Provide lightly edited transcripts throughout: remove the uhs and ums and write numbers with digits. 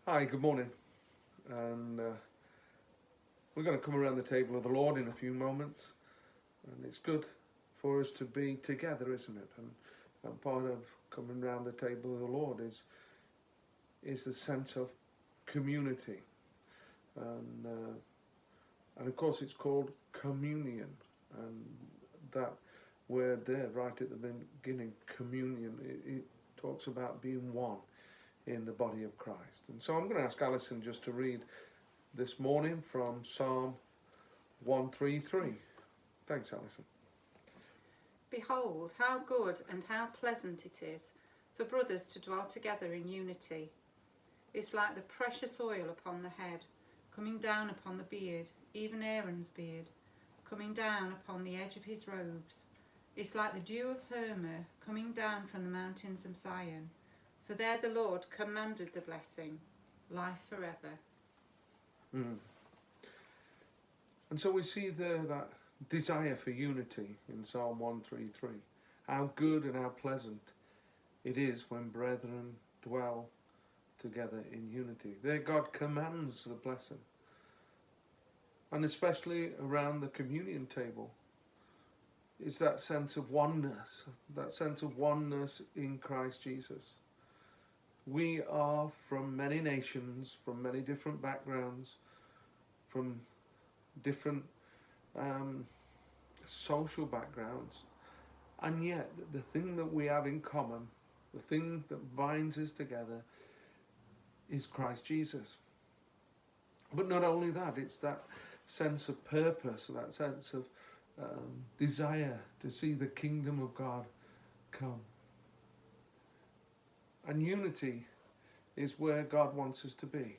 Hi, good morning. And we're going to come around the table of the Lord in a few moments. And it's good for us to be together, isn't it? And part of coming around the table of the Lord is the sense of community. And, and of course, it's called communion. And that word there, right at the beginning, communion, it talks about being one in the body of Christ. And so I'm going to ask Alison just to read this morning from Psalm 133. Thanks, Alison. Behold, how good and how pleasant it is for brothers to dwell together in unity. It's like the precious oil upon the head, coming down upon the beard, even Aaron's beard, coming down upon the edge of his robes. It's like the dew of Hermon, coming down from the mountains of Zion. For there the Lord commanded the blessing, life forever. And so we see there that desire for unity in Psalm 133. How good and how pleasant it is when brethren dwell together in unity. There God commands the blessing. And especially around the communion table, it's that sense of oneness in Christ Jesus. We are from many nations, from many different backgrounds, from different social backgrounds, and yet the thing that we have in common, the thing that binds us together, is Christ Jesus. But not only that, it's that sense of purpose, that sense of desire to see the kingdom of God come. And unity is where God wants us to be.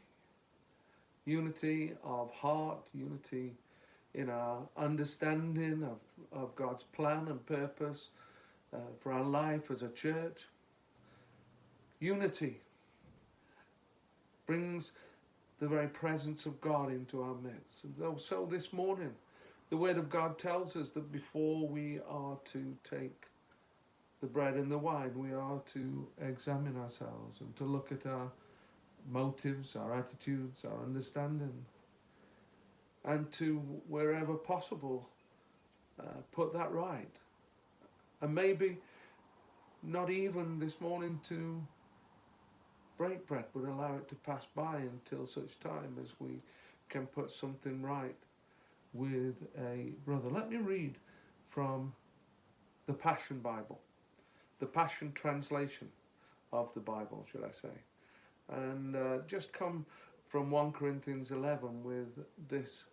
Unity of heart, unity in our understanding of God's plan and purpose for our life as a church. Unity brings the very presence of God into our midst. And so this morning, the Word of God tells us that before we are to take the bread and the wine, we are to examine ourselves and to look at our motives, our attitudes, our understanding, and to, wherever possible, put that right. And maybe not even this morning to break bread, but allow it to pass by until such time as we can put something right with a brother. Let me read from the Passion Bible, the Passion translation of the Bible, should I say. And just come from 1 Corinthians 11 with this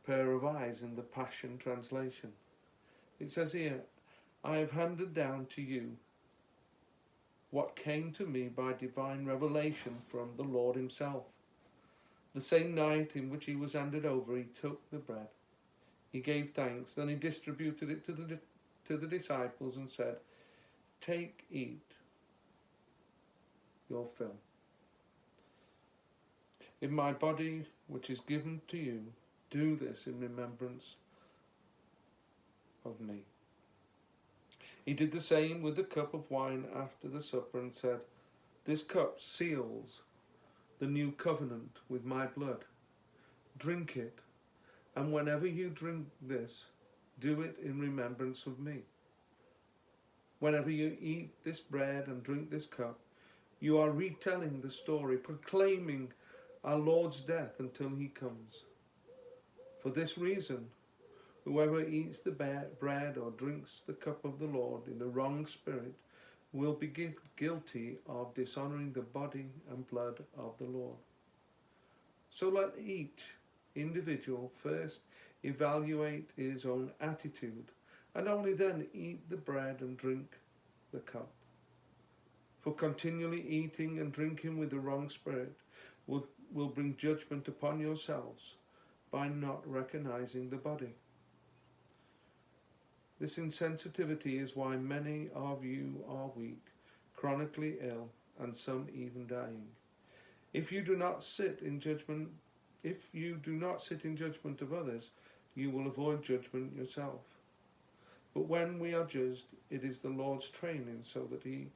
pair of eyes in the Passion translation. It says here, I have handed down to you what came to me by divine revelation from the Lord himself. The same night in which he was handed over, he took the bread. He gave thanks, then he distributed it to the disciples and said, take, eat your fill. In my body, which is given to you, do this in remembrance of me. He did the same with the cup of wine after the supper and said, this cup seals the new covenant with my blood. Drink it, and whenever you drink this, do it in remembrance of me. Whenever you eat this bread and drink this cup, you are retelling the story, proclaiming our Lord's death until he comes. For this reason, whoever eats the bread or drinks the cup of the Lord in the wrong spirit will be guilty of dishonoring the body and blood of the Lord. So let each individual first evaluate his own attitude, and only then eat the bread and drink the cup. For continually eating and drinking with the wrong spirit will bring judgment upon yourselves by not recognizing the body. This insensitivity is why many of you are weak, chronically ill, and some even dying. If you do not sit in judgment of others, you will avoid judgment yourself. But when we are judged, it is the Lord's training, so that he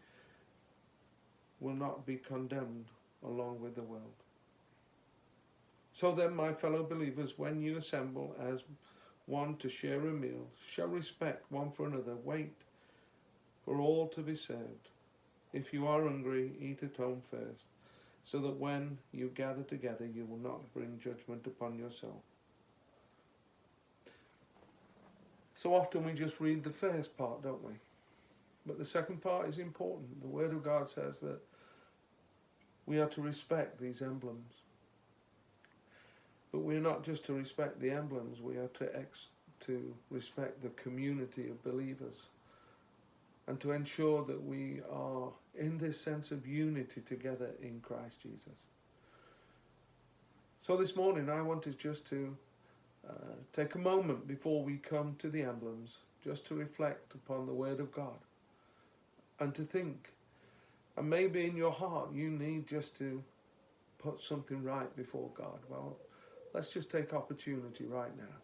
will not be condemned along with the world. So then, my fellow believers, when you assemble as one to share a meal, show respect one for another. Wait for all to be served. If you are hungry, eat at home first, so that when you gather together, you will not bring judgment upon yourself. So often we just read the first part, don't we? But the second part is important. The Word of God says that we are to respect these emblems. But we're not just to respect the emblems, we are to respect the community of believers, and to ensure that we are in this sense of unity together in Christ Jesus. So this morning I wanted just to take a moment before we come to the emblems, just to reflect upon the Word of God, and to think, and maybe in your heart you need just to put something right before God. Well, let's just take opportunity right now.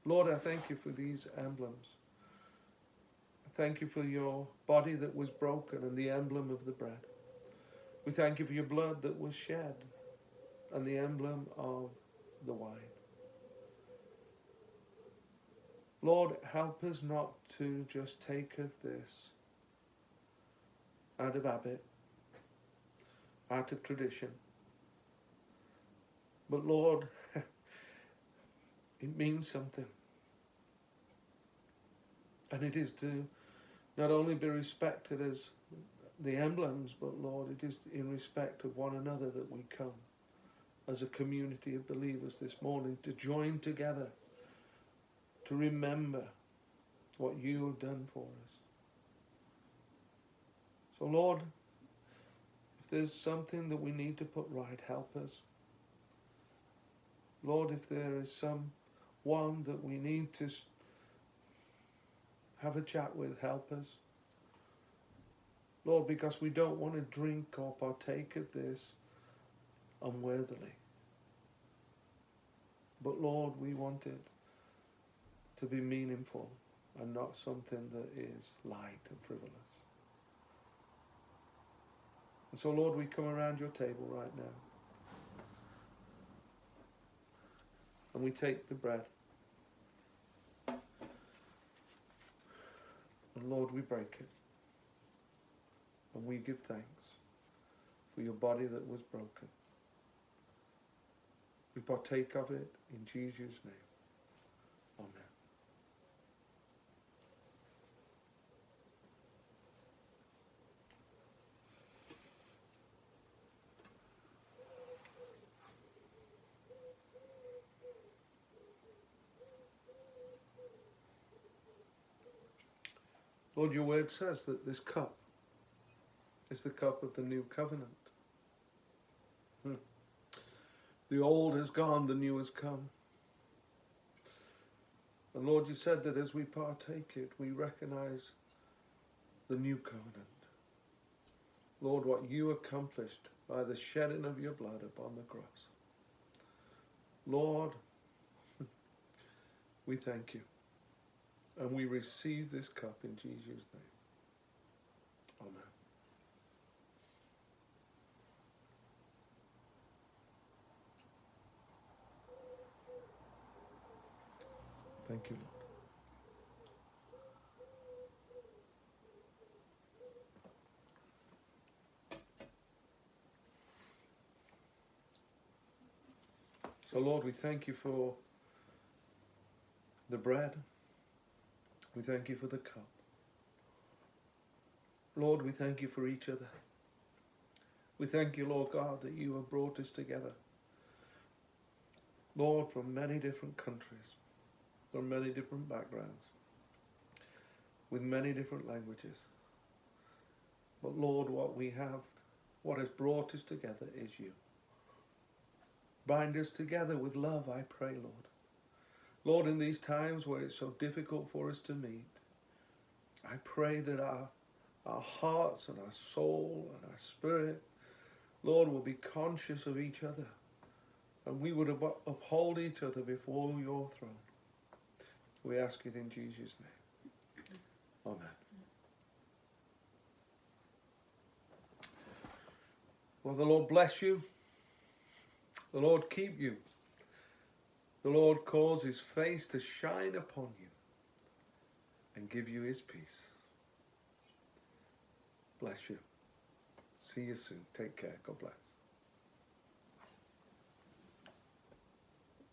Lord, I thank you for these emblems. I thank you for your body that was broken and the emblem of the bread. We thank you for your blood that was shed and the emblem of the wine. Lord, help us not to just take of this out of habit, out of tradition. But Lord, it means something. And it is to not only be respected as the emblems, but Lord, it is in respect of one another that we come as a community of believers this morning to join together, to remember what you have done for us. So Lord, if there's something that we need to put right, help us. Lord, if there is someone that we need to have a chat with, help us. Lord, because we don't want to drink or partake of this unworthily. But Lord, we want it to be meaningful and not something that is light and frivolous. And so Lord, we come around your table right now. And we take the bread. And Lord, we break it. And we give thanks for your body that was broken. We partake of it in Jesus' name. Amen. Lord, your word says that this cup is the cup of the new covenant. The old has gone, the new has come. And Lord, you said that as we partake it, we recognize the new covenant. Lord, what you accomplished by the shedding of your blood upon the cross. Lord, we thank you. And we receive this cup in Jesus' name. Amen. Thank you, Lord. So, Lord, we thank you for the bread. We thank you for the cup. Lord, we thank you for each other. We thank you, Lord God, that you have brought us together. Lord, from many different countries, from many different backgrounds, with many different languages. But Lord, what has brought us together is you. Bind us together with love, I pray, Lord. Lord, in these times where it's so difficult for us to meet, I pray that our hearts and our soul and our spirit, Lord, will be conscious of each other, and we would uphold each other before your throne. We ask it in Jesus' name. Amen. Well, the Lord bless you. The Lord keep you. The Lord cause his face to shine upon you and give you his peace. Bless you. See you soon. Take care. God bless.